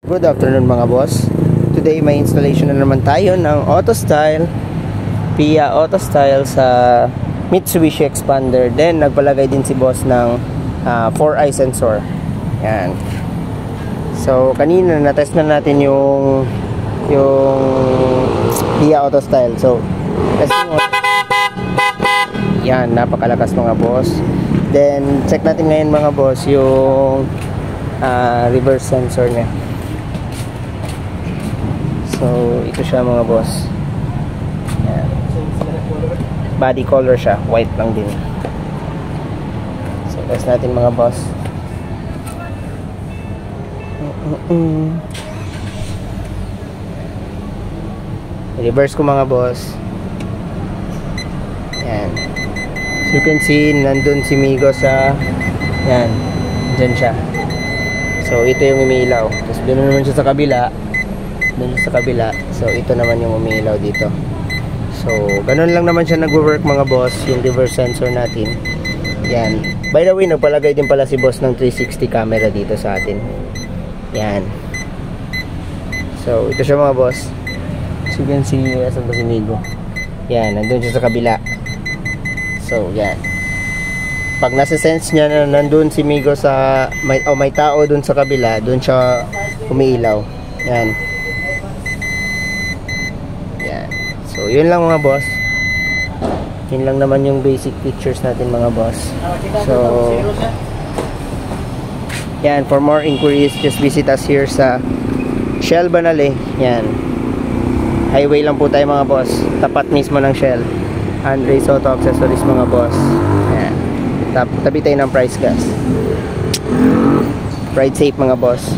Good afternoon mga boss. Today may installation na naman tayo ng AutoStyle, Pia AutoStyle sa Mitsubishi Expander. Then nagpalagay din si boss ng 4i sensor. Yan. So kanina na-test na natin yung Pia AutoStyle. So yan, napakalakas mga boss. Then check natin ngayon mga boss yung reverse sensor niya. So, ito siya mga boss. Ayan. Body color siya. White lang din. So, test natin mga boss. Reverse ko mga boss. Ayan. So, you can see, nandun si Migo sa ayan. Dyan siya. So, ito yung umiilaw. Tapos, doon naman siya sa kabila. So ito naman yung umiilaw dito. So ganun lang naman siya nagwo-work mga boss, yung reverse sensor natin. Yan. By the way, nagpalagay din pala si boss ng 360 camera dito sa atin. Yan. So ito siya mga boss. So you can see, asan ba si Migo? Yan, nandun siya sa kabila. So yan. Pag nasa-sense niya na nandun si Migo sa may tao dun sa kabila, dun siya umiilaw. Yan. So, yun lang mga boss. Yun lang naman yung basic features natin mga boss. So, yan. For more inquiries, just visit us here sa Shell Banale. Yan. Highway lang po tayo mga boss. Tapat mismo ng Shell. Andres Auto Accessories mga boss. Yan. Tabi tayo ng price gas. Ride safe mga boss.